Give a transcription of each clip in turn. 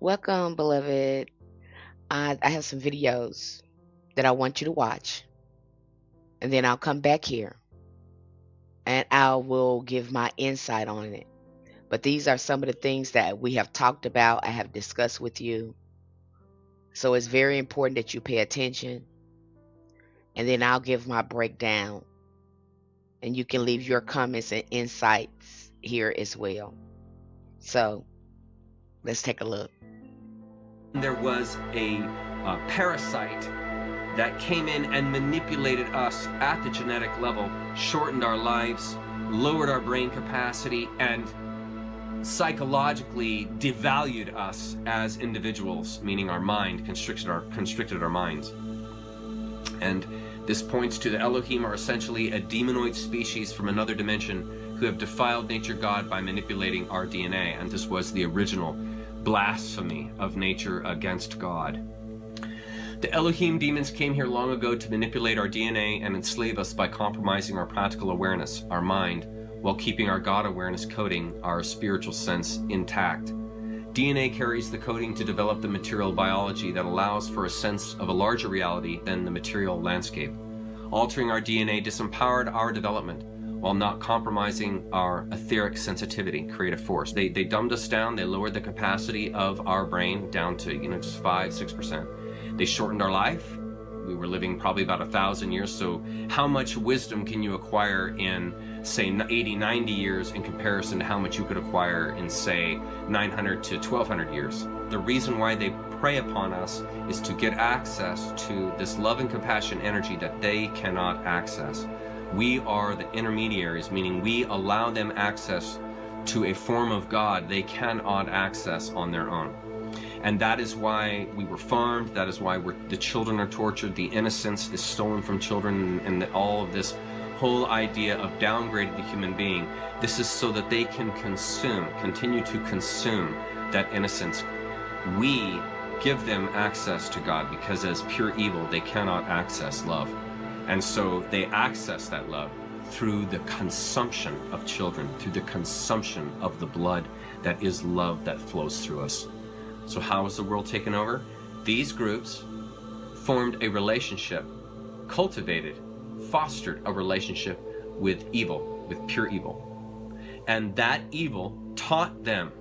Welcome, beloved. I have some videos that I want you to watch, and then I'll come back here and I will give my insight on it. But these are some of the things that we have talked about, I have discussed with you. So it's very important that you pay attention, and then I'll give my breakdown, and you can leave your comments and insights here as well. So let's take a look. There was a parasite that came in and manipulated us at the genetic level, shortened our lives, lowered our brain capacity, and psychologically devalued us as individuals, meaning our mind, constricted our minds. And this points to the Elohim are essentially a demonoid species from another dimension who have defiled nature God by manipulating our DNA, and this was the original blasphemy of nature against God. The Elohim demons came here long ago to manipulate our DNA and enslave us by compromising our practical awareness, our mind, while keeping our God awareness coding, our spiritual sense, intact. DNA carries the coding to develop the material biology that allows for a sense of a larger reality than the material landscape. Altering our DNA disempowered our development while not compromising our etheric sensitivity, creative force. They dumbed us down, they lowered the capacity of our brain down to just 5-6%. They shortened our life. We were living probably about 1,000 years, so how much wisdom can you acquire in, say, 80-90 years in comparison to how much you could acquire in, say, 900 to 1,200 years? The reason why they prey upon us is to get access to this love and compassion energy that they cannot access. We are the intermediaries, meaning we allow them access to a form of God they cannot access on their own. And that is why we were farmed, that is why the children are tortured, the innocence is stolen from children, and all of this whole idea of downgrading the human being. This is so that they can continue to consume that innocence. We give them access to God because as pure evil, they cannot access love. And so they access that love through the consumption of children, through the consumption of the blood that is love that flows through us. So how was the world taken over? These groups formed a relationship, cultivated, fostered a relationship with evil, with pure evil. And that evil taught them,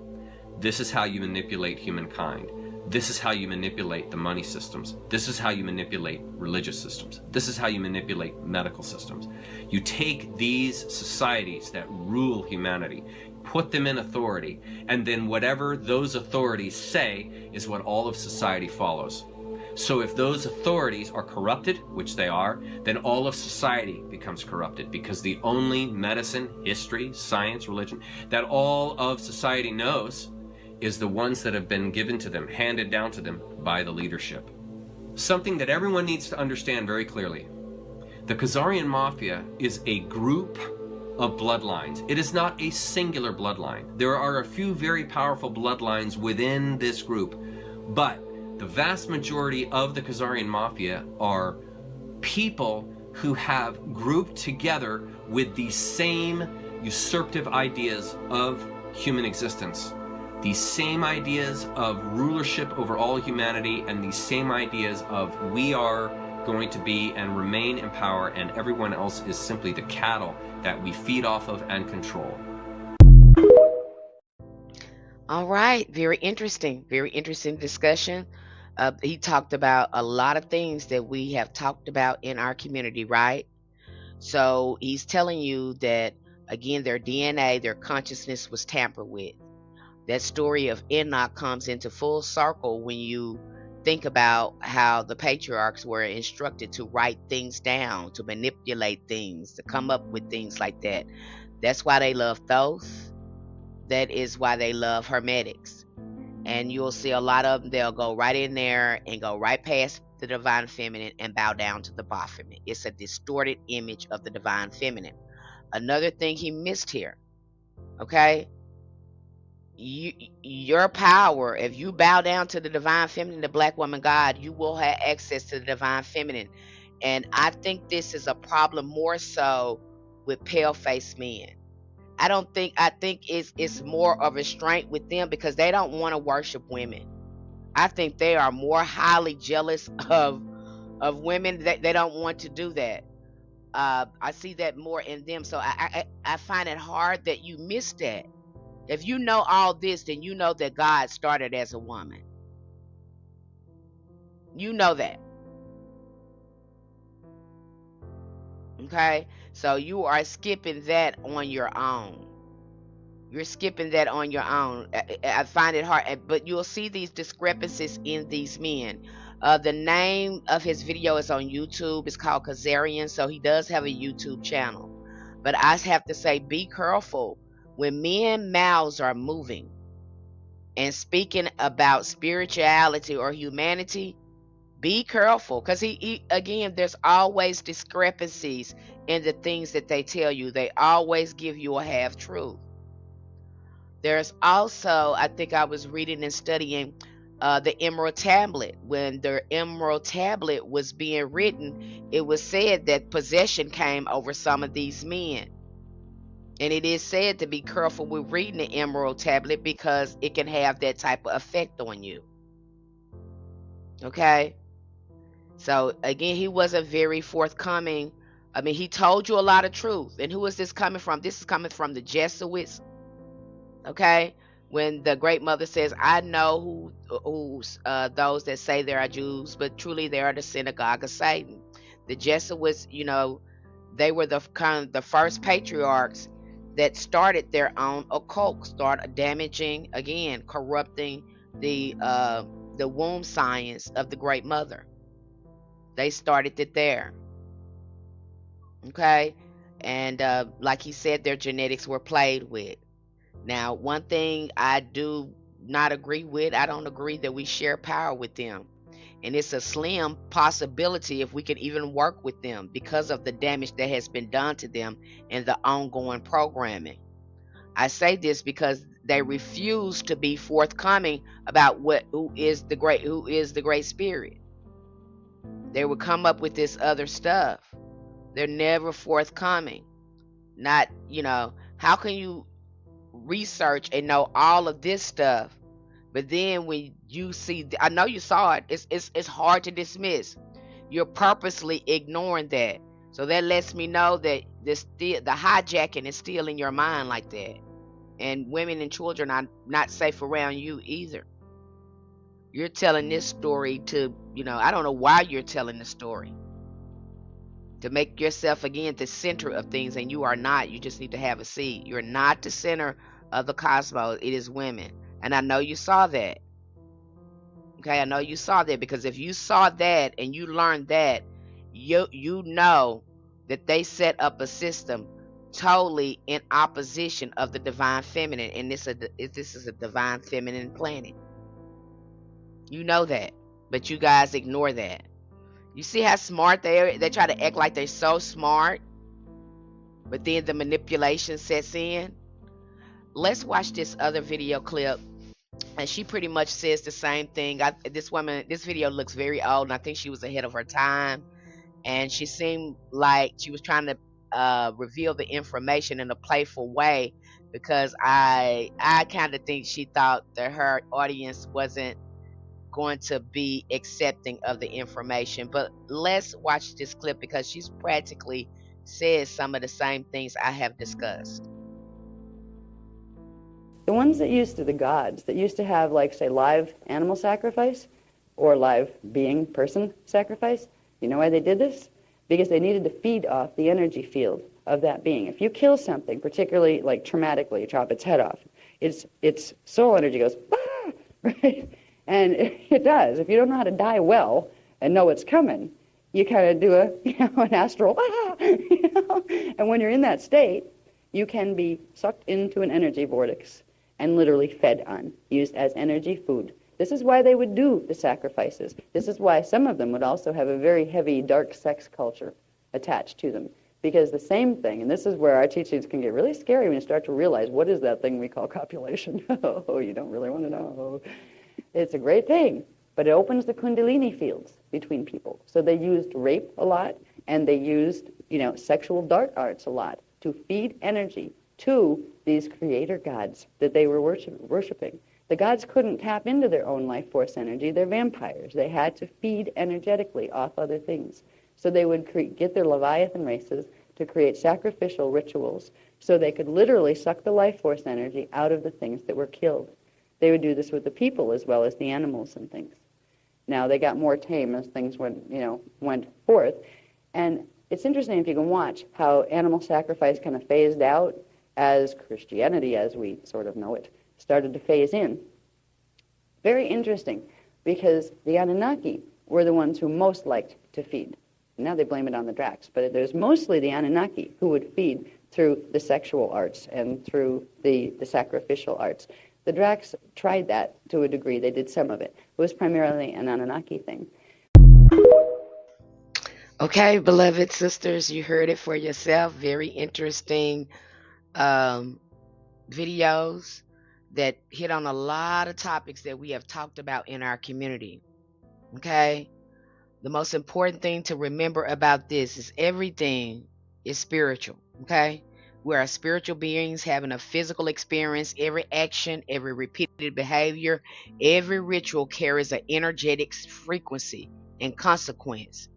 this is how you manipulate humankind. This is how you manipulate the money systems. This is how you manipulate religious systems. This is how you manipulate medical systems. You take these societies that rule humanity, put them in authority, and then whatever those authorities say is what all of society follows. So if those authorities are corrupted, which they are, then all of society becomes corrupted, because the only medicine, history, science, religion that all of society knows is the ones that have been given to them, handed down to them by the leadership. Something that everyone needs to understand very clearly. The Khazarian Mafia is a group of bloodlines. It is not a singular bloodline. There are a few very powerful bloodlines within this group, but the vast majority of the Khazarian Mafia are people who have grouped together with the same usurpative ideas of human existence. These same ideas of rulership over all humanity, and these same ideas of we are going to be and remain in power, and everyone else is simply the cattle that we feed off of and control. All right, very interesting discussion. He talked about a lot of things that we have talked about in our community, right? So he's telling you that, again, their DNA, their consciousness was tampered with. That story of Enoch comes into full circle when you think about how the patriarchs were instructed to write things down, to manipulate things, to come up with things like that. That's why they love Thoth. That is why they love Hermetics. And you'll see a lot of them, they'll go right in there and go right past the divine feminine and bow down to the Baphomet. It's a distorted image of the divine feminine. Another thing he missed here, okay? Your power, if you bow down to the divine feminine, the black woman God, you will have access to the divine feminine. And I think this is a problem more so with pale-faced men. I think it's more of a restraint with them because they don't want to worship women. I think they are more highly jealous of women. They don't want to do that. I see that more in them. So I find it hard that you miss that. If you know all this, then you know that God started as a woman. You know that. Okay? So you are skipping that on your own. You're skipping that on your own. I find it hard, but you'll see these discrepancies in these men. The name of his video is on YouTube. It's called Kazarian, so he does have a YouTube channel. But I have to say, be careful when men mouths are moving and speaking about spirituality or humanity. Be careful, because he again, there's always discrepancies in the things that they tell you. They always give you a half truth. There's also, I think I was reading and studying the Emerald Tablet. When the Emerald Tablet was being written, it was said that possession came over some of these men. And it is said to be careful with reading the Emerald Tablet because it can have that type of effect on you. Okay? So again, he wasn't very forthcoming. I mean, he told you a lot of truth. And who is this coming from? This is coming from the Jesuits. Okay, when the Great Mother says, I know who's those that say they are Jews, but truly they are the synagogue of Satan. The Jesuits, they were the first patriarchs that started their own occult, started damaging, again, corrupting the womb science of the Great Mother. They started it there. Okay, and like he said, their genetics were played with. Now, one thing I do not agree with, I don't agree that we share power with them. And it's a slim possibility if we can even work with them because of the damage that has been done to them and the ongoing programming. I say this because they refuse to be forthcoming about who is the great spirit. They would come up with this other stuff. They're never forthcoming. Not, how can you research and know all of this stuff, but then when you see, I know you saw it, it's hard to dismiss. You're purposely ignoring that, so that lets me know that the hijacking is still in your mind like that, and women and children are not safe around you either. You're telling this story to, I don't know why you're telling the story, to make yourself again the center of things, and you are not. You just need to have a seat. You're not the center of the cosmos. It is women, and I know you saw that. Okay, I know you saw that, because if you saw that and you learned that, you know that they set up a system totally in opposition of the divine feminine, and this is a divine feminine planet. You know that, but you guys ignore that. You see how smart they are? They try to act like they're so smart, but then the manipulation sets in. Let's watch this other video clip, and she pretty much says the same thing. This video looks very old, and I think she was ahead of her time, and she seemed like she was trying to reveal the information in a playful way, because I kind of think she thought that her audience wasn't going to be accepting of the information. But let's watch this clip, because she's practically says some of the same things I have discussed. The ones that used to, the gods, that used to have, like, say, live animal sacrifice or live being, person sacrifice, you know why they did this? Because they needed to feed off the energy field of that being. If you kill something, particularly, like, traumatically, you chop its head off, its soul energy goes, ah! Right? And it does. If you don't know how to die well and know it's coming, you kind of do an astral, ah! And when you're in that state, you can be sucked into an energy vortex and literally fed on, used as energy food. This is why they would do the sacrifices. This is why some of them would also have a very heavy dark sex culture attached to them. Because the same thing, and this is where our teachings can get really scary when you start to realize, what is that thing we call copulation? Oh, you don't really want to know. It's a great thing, but it opens the kundalini fields between people. So they used rape a lot, and they used, sexual dark arts a lot to feed energy to these creator gods that they were worshiping. The gods couldn't tap into their own life force energy. They're vampires. They had to feed energetically off other things. So they would get their Leviathan races to create sacrificial rituals so they could literally suck the life force energy out of the things that were killed. They would do this with the people as well as the animals and things. Now, they got more tame as things went forth. And it's interesting if you can watch how animal sacrifice kind of phased out as Christianity, as we sort of know it, started to phase in. Very interesting, because the Anunnaki were the ones who most liked to feed. Now they blame it on the Dracs, but there's mostly the Anunnaki who would feed through the sexual arts and through the sacrificial arts. The Dracs tried that to a degree. They did some of it. It was primarily an Anunnaki thing. Okay, beloved sisters, you heard it for yourself. Very interesting videos that hit on a lot of topics that we have talked about in our community. Okay? The most important thing to remember about this is everything is spiritual. Okay? We are spiritual beings having a physical experience. Every action, every repeated behavior, every ritual carries an energetic frequency and consequence.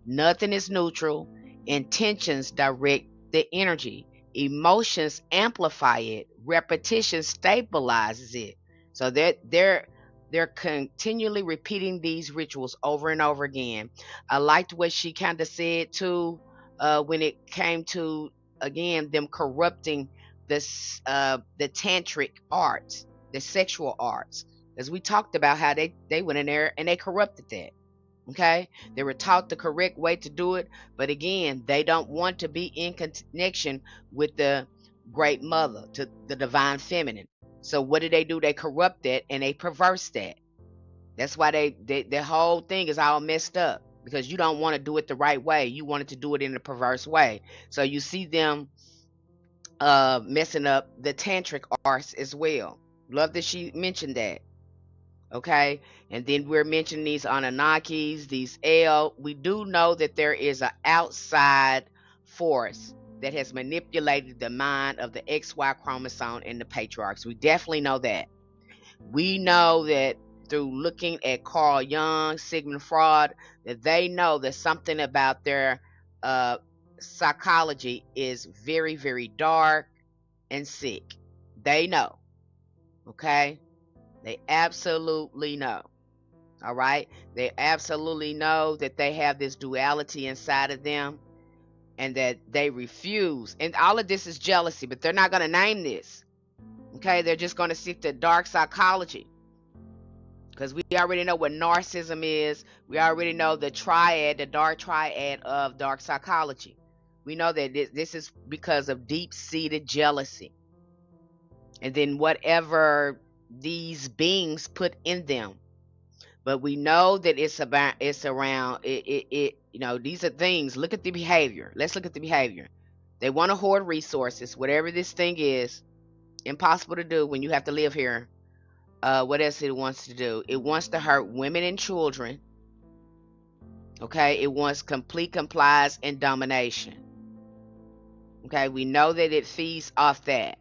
Nothing is neutral. Intentions direct the energy. Emotions amplify it. Repetition stabilizes it. So they're continually repeating these rituals over and over again. I liked what she kind of said too, when it came to, again, them corrupting this the tantric arts, the sexual arts, as we talked about how they went in there and they corrupted that. Okay, they were taught the correct way to do it, but again, they don't want to be in connection with the great mother, to the divine feminine. So what do? They corrupt that and they perverse that. That's why their whole thing is all messed up, because you don't want to do it the right way. You wanted to do it in a perverse way. So you see them messing up the tantric arts as well. Love that she mentioned that. Okay, and then we're mentioning these Anunnakis, these El. We do know that there is an outside force that has manipulated the mind of the XY chromosome in the patriarchs. We definitely know that. We know that through looking at Carl Jung, Sigmund Freud, that they know that something about their psychology is very, very dark and sick. They know. Okay, they absolutely know. All right, they absolutely know that they have this duality inside of them and that they refuse. And all of this is jealousy, but they're not going to name this. Okay, they're just going to seek the dark psychology, because we already know what narcissism is. We already know the triad, the dark triad of dark psychology. We know that this is because of deep-seated jealousy, and then whatever these beings put in them. But we know that it's around it. These are things. Look at the behavior. Let's look at the behavior. They want to hoard resources. Whatever this thing is, impossible to do when you have to live here. What else it wants to do? It wants to hurt women and children. Okay, it wants complete compliance and domination. Okay, we know that it feeds off that.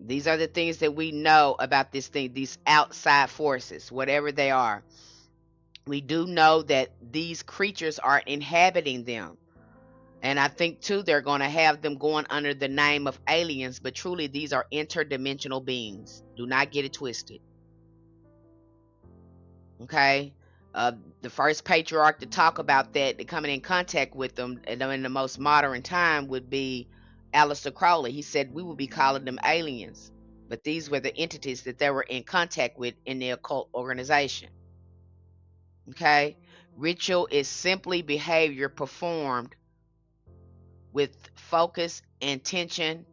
These are the things that we know about this thing, these outside forces, whatever they are. We do know that these creatures are inhabiting them. And I think, too, they're going to have them going under the name of aliens, but truly these are interdimensional beings. Do not get it twisted. Okay? The first patriarch to talk about that, coming in contact with them in the most modern time, would be Aleister Crowley. He said we would be calling them aliens, but these were the entities that they were in contact with in the occult organization. Okay? Ritual is simply behavior performed with focus and intention.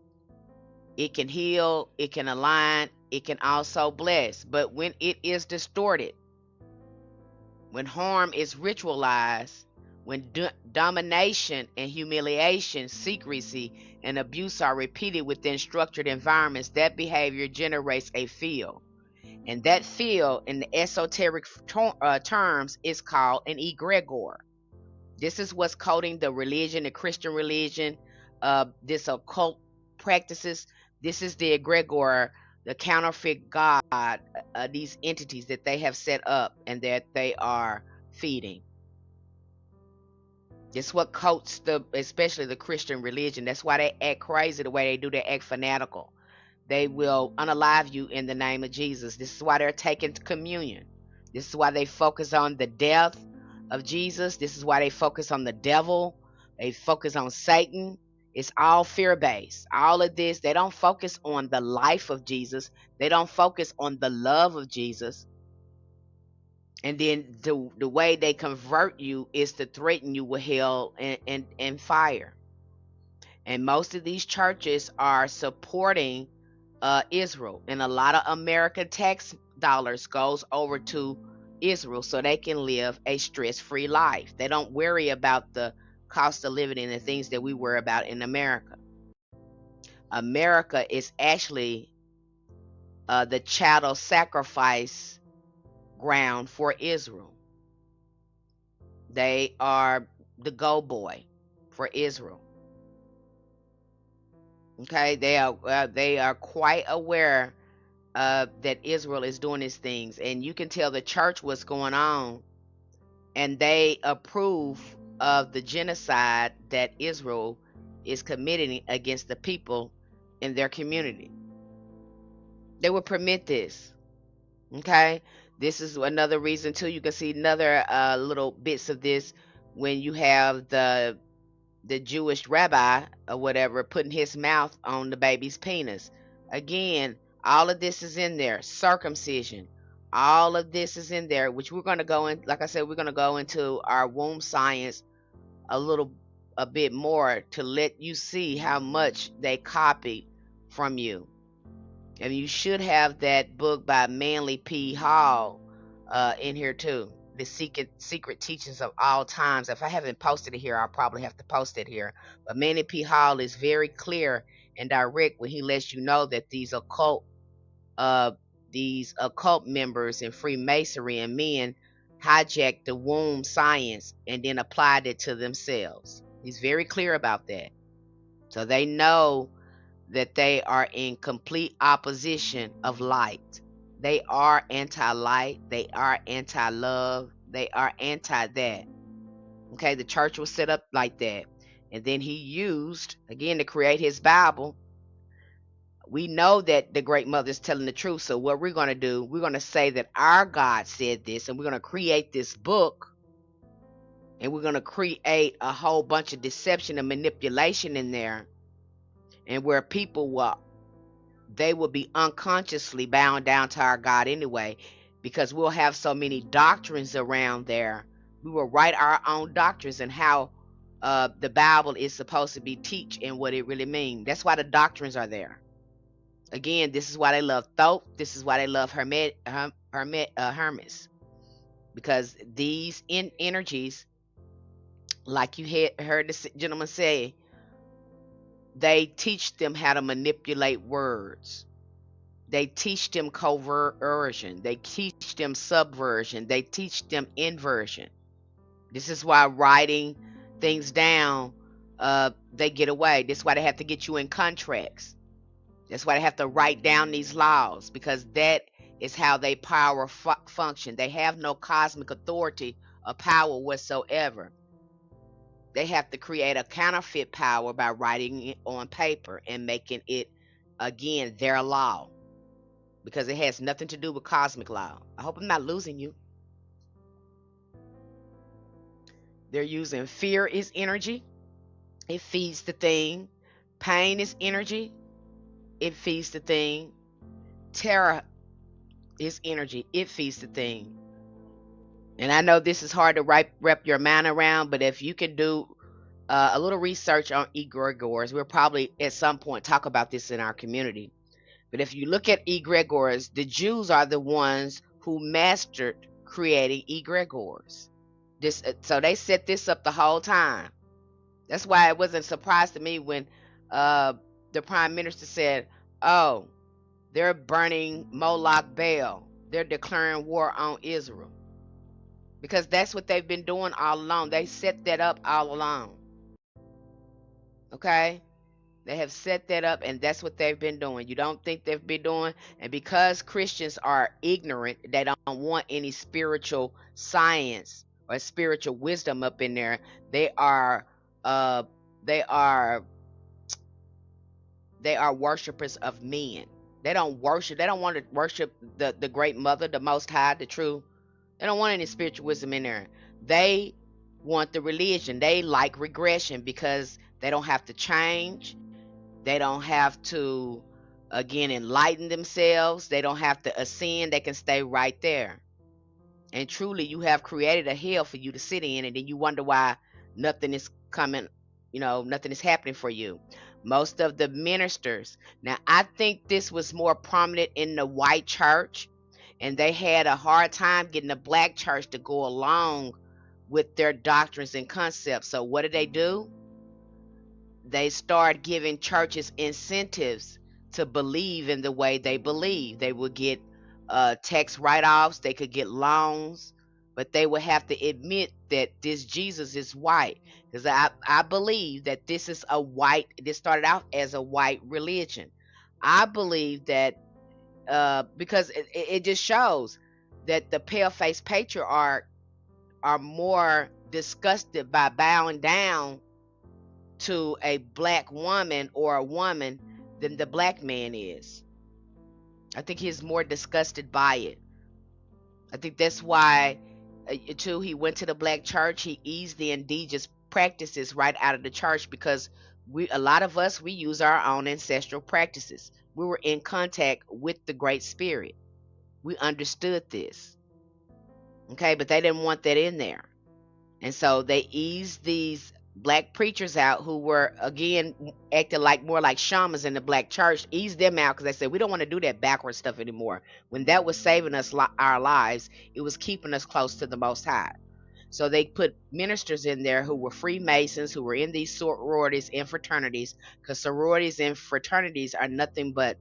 It can heal, it can align, it can also bless. But when it is distorted, when harm is ritualized, when domination and humiliation, secrecy, and abuse are repeated within structured environments, that behavior generates a field. And that field, in the esoteric terms, is called an egregor. This is what's coding the religion, the Christian religion, this occult practices. This is the egregor the counterfeit God, these entities that they have set up and that they are feeding. It's what coats especially the Christian religion. That's why they act crazy the way they do. They act fanatical. They will unalive you in the name of Jesus. This is why they're taking communion. This is why they focus on the death of Jesus. This is why they focus on the devil. They focus on Satan. It's all fear based. All of this, they don't focus on the life of Jesus. They don't focus on the love of Jesus. And then the way they convert you is to threaten you with hell and fire. And most of these churches are supporting Israel, and a lot of American tax dollars goes over to Israel so they can live a stress-free life. They don't worry about the cost of living and the things that we worry about in America. America is actually the chattel sacrifice ground for Israel. They are the go boy for Israel. Okay, they are quite aware that Israel is doing these things, and you can tell the church what's going on, and they approve of the genocide that Israel is committing against the people in their community. They will permit this. Okay, this is another reason too. You can see another little bits of this when you have the Jewish rabbi or whatever putting his mouth on the baby's penis. Again, all of this is in there. Circumcision. All of this is in there, which we're going to go in. Like I said, we're going to go into our womb science a bit more to let you see how much they copied from you. And you should have that book by Manly P. Hall in here too. The secret teachings of all times. If I haven't posted it here, I'll probably have to post it here. But Manly P. Hall is very clear and direct when he lets you know that uh, these occult members in Freemasonry and men hijacked the womb science and then applied it to themselves. He's very clear about that. So they know that they are in complete opposition of light. They are anti-light. They are anti-love. They are anti that. Okay, the church was set up like that. And then he used, again, to create his Bible. We know that the Great Mother is telling the truth. So what we're going to do, we're going to say that our God said this, and we're going to create this book, and we're going to create a whole bunch of deception and manipulation in there, and where people will be unconsciously bound down to our God anyway, because we'll have so many doctrines around there. We will write our own doctrines and how the Bible is supposed to be teach and what it really means. That's why the doctrines are there. Again, this is why they love Thoth. This is why they love Hermes, because these energies, like you heard the gentleman say, they teach them how to manipulate words. They teach them coercion. They teach them subversion. They teach them inversion. This is why writing things down, they get away. This is why they have to get you in contracts. That's why they have to write down these laws, because that is how they power function. They have no cosmic authority or power whatsoever. They have to create a counterfeit power by writing it on paper and making it, again, their law, because it has nothing to do with cosmic law. I hope I'm not losing you. They're using fear is energy. It feeds the thing. Pain is energy. It feeds the thing. Terror is energy. It feeds the thing. And I know this is hard to wrap your mind around, but if you can do a little research on egregores, we'll probably at some point talk about this in our community. But if you look at egregores, the Jews are the ones who mastered creating egregores. So they set this up the whole time. That's why it wasn't a surprise to me when the prime minister said, "Oh, they're burning Moloch Baal. They're declaring war on Israel," because that's what they've been doing all along. They set that up all along. Okay, They have set that up, and that's what they've been doing. You don't think they've been doing, and because Christians are ignorant, they don't want any spiritual science or spiritual wisdom up in there. They are, uh, they are, they are worshipers of men. They don't worship. They don't want to worship the great Mother, the Most High, the true. They don't want any spiritual wisdom in there. They want the religion. They like regression because they don't have to change. They don't have to, again, enlighten themselves. They don't have to ascend. They can stay right there. And truly, you have created a hell for you to sit in, and then you wonder why nothing is coming, nothing is happening for you. Most of the ministers, now, I think this was more prominent in the white church, and they had a hard time getting the black church to go along with their doctrines and concepts. So, what do? They start giving churches incentives to believe in the way they believe. They would get tax write-offs, they could get loans, but they would have to admit that this Jesus is white. Because I believe that this started out as a white religion. I believe that because it just shows that the pale-faced patriarch are more disgusted by bowing down to a black woman or a woman than the black man is. I think he's more disgusted by it. I think that's why, too, he went to the black church. He eased the indigenous practices right out of the church because a lot of us, we use our own ancestral practices. We were in contact with the Great Spirit. We understood this. Okay, but they didn't want that in there. And so they eased these black preachers out who were, again, acting more like shamans in the black church, eased them out because they said, we don't want to do that backward stuff anymore. When that was saving us our lives, it was keeping us close to the Most High. So they put ministers in there who were Freemasons, who were in these sororities and fraternities, because sororities and fraternities are nothing but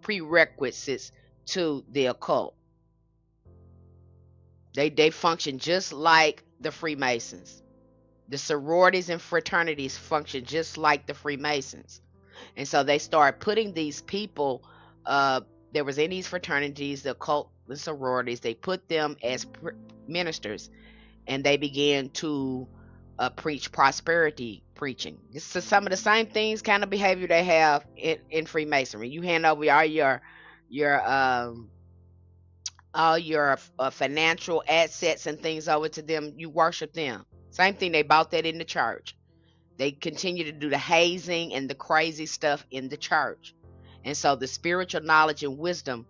prerequisites to the occult. They function just like the Freemasons. The sororities and fraternities function just like the Freemasons. And so they started putting these people, there was in these fraternities, the occult, the sororities, they put them as ministers, and they began to preach prosperity preaching. This is some of the same things, kind of behavior they have in Freemasonry. You hand over all your financial assets and things over to them, you worship them. Same thing, they bought that in the church. They continue to do the hazing and the crazy stuff in the church. And so the spiritual knowledge and wisdom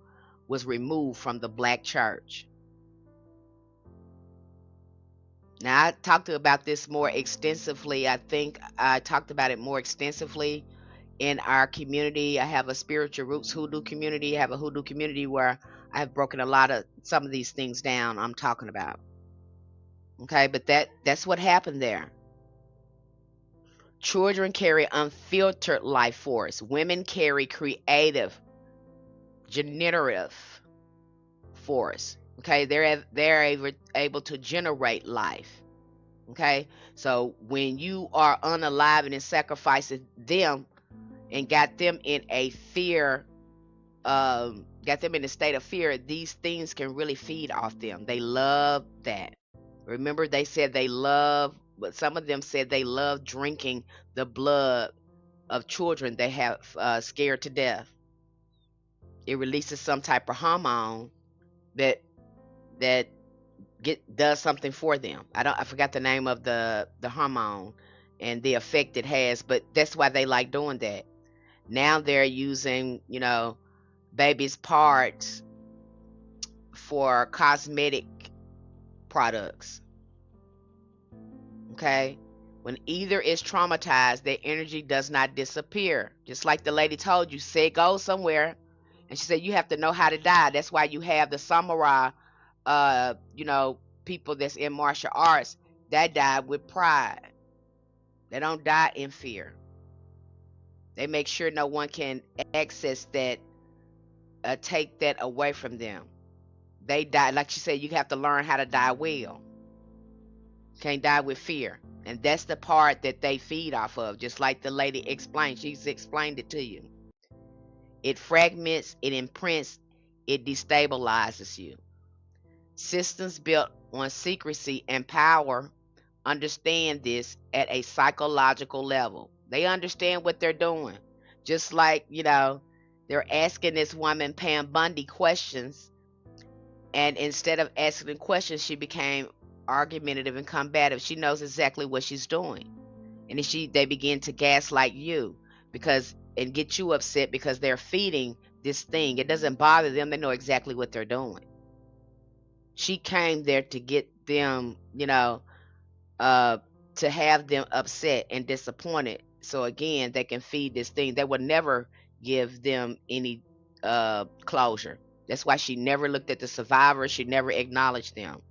was removed from the black church. Now, I talked about this more extensively. I think I talked about it more extensively in our community. I have a spiritual roots hoodoo community. I have a hoodoo community where I have broken some of these things down I'm talking about. Okay, but that's what happened there. Children carry unfiltered life force. Women carry creative, generative force. Okay, they're able to generate life. Okay, so when you are unaliving and sacrificing them and got them in a fear, got them in a state of fear, these things can really feed off them. They love that. Remember, they said they love, but some of them said they love drinking the blood of children they have scared to death. It releases some type of hormone that does something for them. I forgot the name of the hormone and the effect it has, but that's why they like doing that. Now they're using, babies' parts for cosmetic products. Okay? When either is traumatized, their energy does not disappear. Just like the lady told you, say it goes somewhere. And she said you have to know how to die. That's why you have the samurai, people that's in martial arts that die with pride. They don't die in fear. They make sure no one can access that, take that away from them. They die, like she said, you have to learn how to die well. Can't die with fear. And that's the part that they feed off of, just like the lady explained. She's explained it to you. It fragments, it imprints, it destabilizes you. Systems built on secrecy and power understand this at a psychological level. They understand what they're doing. Just like, they're asking this woman, Pam Bundy, questions. And instead of asking the questions, she became argumentative and combative. She knows exactly what she's doing. And then they begin to gaslight you and get you upset because they're feeding this thing. It doesn't bother them. They know exactly what they're doing. She came there to get them, to have them upset and disappointed. So again, they can feed this thing. They would never give them any closure. That's why she never looked at the survivors. She never acknowledged them.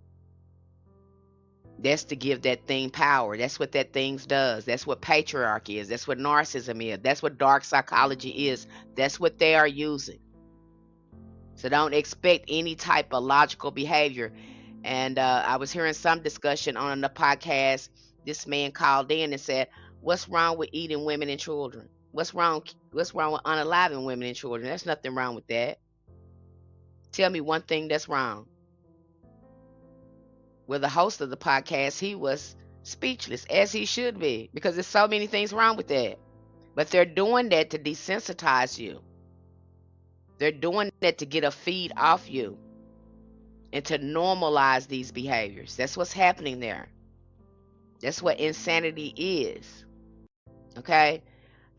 That's to give that thing power. That's what that thing does. That's what patriarchy is. That's what narcissism is. That's what dark psychology is. That's what they are using. So don't expect any type of logical behavior. And I was hearing some discussion on the podcast. This man called in and said, "What's wrong with eating women and children? What's wrong with unaliving women and children? There's nothing wrong with that. Tell me one thing that's wrong." Well, the host of the podcast, he was speechless, as he should be, because there's so many things wrong with that. But they're doing that to desensitize you. They're doing that to get a feed off you and to normalize these behaviors. That's what's happening there. That's what insanity is. Okay?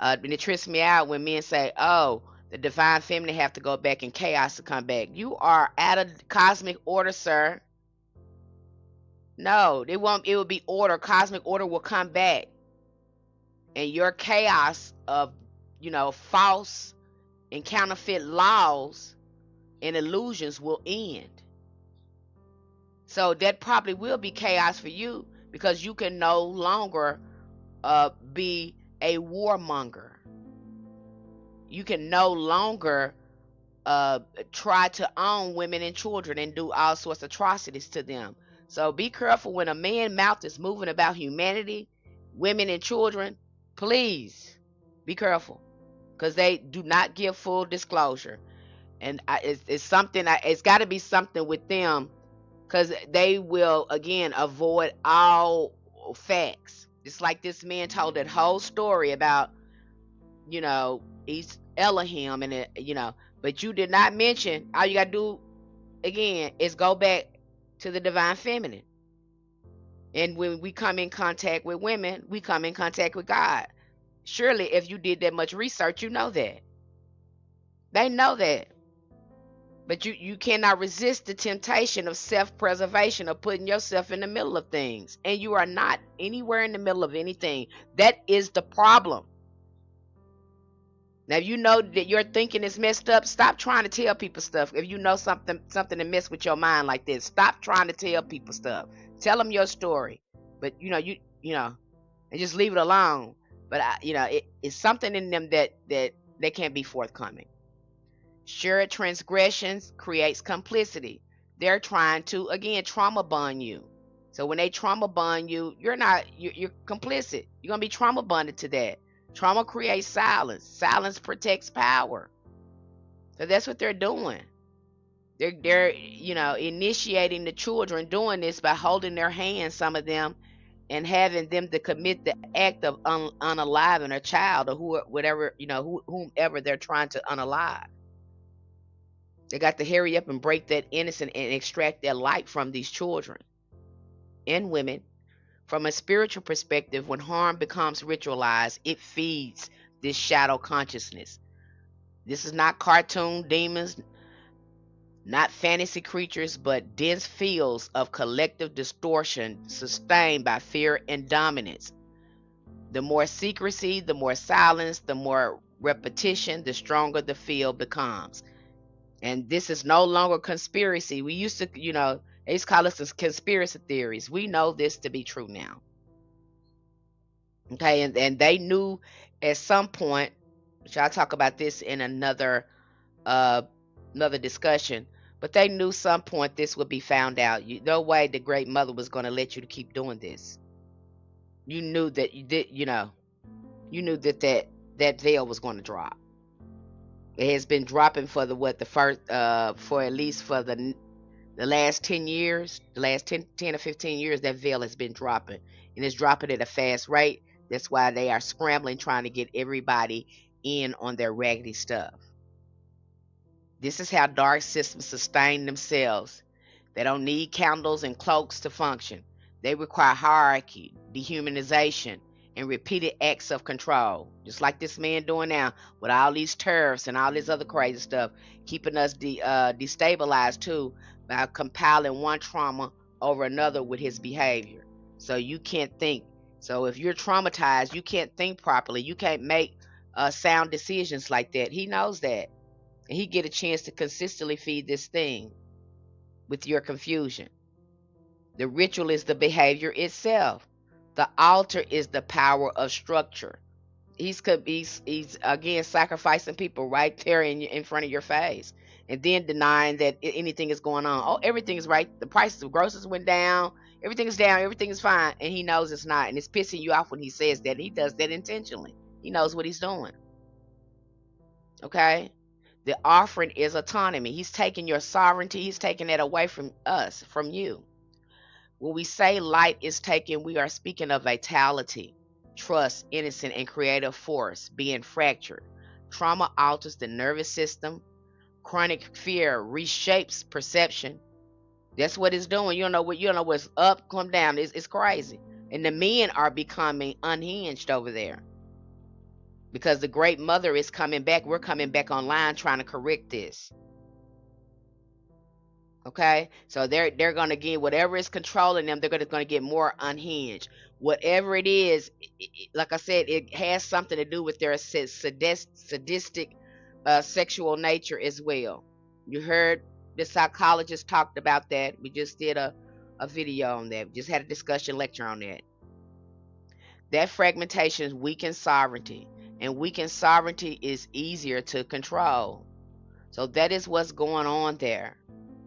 And it trips me out when men say, "Oh, the divine feminine have to go back in chaos to come back." You are out of cosmic order, sir. No, it won't. It will be order. Cosmic order will come back, and your chaos of, false and counterfeit laws and illusions will end. So that probably will be chaos for you, because you can no longer be a warmonger. You can no longer try to own women and children and do all sorts of atrocities to them. So be careful when a man's mouth is moving about humanity, women and children. Please be careful, because they do not give full disclosure. And it's something. It's got to be something with them, because they will again avoid all facts. Just like this man told that whole story about, he's Elohim, and but you did not mention. All you got to do again is go back to the divine feminine. And when we come in contact with women, we come in contact with God. Surely, if you did that much research, you know that. They know that. But you cannot resist the temptation of self-preservation, of putting yourself in the middle of things. And you are not anywhere in the middle of anything. That is the problem. Now, if you know that your thinking is messed up, stop trying to tell people stuff. If you know something to mess with your mind like this, stop trying to tell people stuff. Tell them your story. But and just leave it alone. But it's something in them that they can't be forthcoming. Shared transgressions creates complicity. They're trying to again trauma bond you. So when they trauma bond you, you're complicit. You're gonna be trauma bonded to that. Trauma creates silence. Silence protects power. So that's what they're doing. They're initiating the children, doing this by holding their hands, some of them, and having them to commit the act of unaliving a child, or whomever they're trying to unalive. They got to hurry up and break that innocent and extract their light from these children and women. From a spiritual perspective, when harm becomes ritualized, it feeds this shadow consciousness. This is not cartoon demons, not fantasy creatures, but dense fields of collective distortion sustained by fear and dominance. The more secrecy, the more silence, the more repetition, the stronger the field becomes. And this is no longer conspiracy. We used to, they used to call us conspiracy theories. We know this to be true now. Okay, and they knew at some point, which I'll talk about this in another discussion, But they knew some point this would be found out. No way the Great Mother was going to let you to keep doing this. You knew that you did, you knew that veil was going to drop. It has been dropping for the first for at least for the last 10 years, the last 10 or 15 years, that veil has been dropping, and it's dropping at a fast rate. That's why they are scrambling, trying to get everybody in on their raggedy stuff. This is how dark systems sustain themselves. They don't need candles and cloaks to function. They require hierarchy, dehumanization, and repeated acts of control. Just like this man doing now with all these tariffs and all this other crazy stuff, keeping us destabilized too by compiling one trauma over another with his behavior. So you can't think. So if you're traumatized, you can't think properly. You can't make sound decisions like that. He knows that. And he get a chance to consistently feed this thing with your confusion. The ritual is the behavior itself. The altar is the power of structure. He's again sacrificing people right there in front of your face, and then denying that anything is going on. Oh, everything is right. The prices of groceries went down. Everything is down. Everything is fine, and he knows it's not, and it's pissing you off when he says that. He does that intentionally. He knows what he's doing. Okay. The offering is autonomy. He's taking your sovereignty. He's taking that away from us, from you. When we say light is taken, we are speaking of vitality, trust, innocent, and creative force being fractured. Trauma alters the nervous system. Chronic fear reshapes perception. That's what it's doing. You don't know what's up, come down. It's crazy. And the men are becoming unhinged over there. Because the Great Mother is coming back. We're coming back online trying to correct this. Okay, so they're gonna get whatever is controlling them. They're gonna get more unhinged. Whatever it is, like I said, it has something to do with their sadistic sexual nature as well. You heard the psychologist talked about that. We just did a video on that. We just had a discussion lecture on that. That fragmentation weakens sovereignty, and weakened sovereignty is easier to control. So that is what's going on there.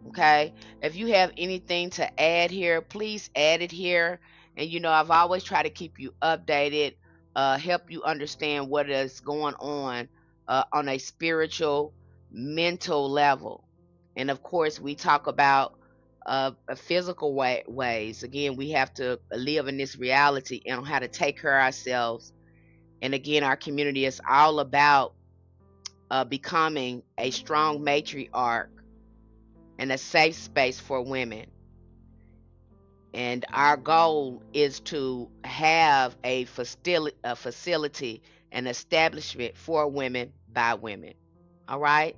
Okay, if you have anything to add here, please add it here. And I've always tried to keep you updated, help you understand what is going on a spiritual, mental level. And of course, we talk about physical ways. Again, we have to live in this reality and how to take care of ourselves. And again, our community is all about becoming a strong matriarch and a safe space for women. And our goal is to have a facility, an establishment for women by women. All right?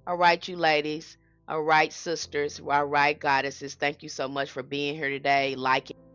All right, you ladies. All right, sisters. All right, goddesses. Thank you so much for being here today. Like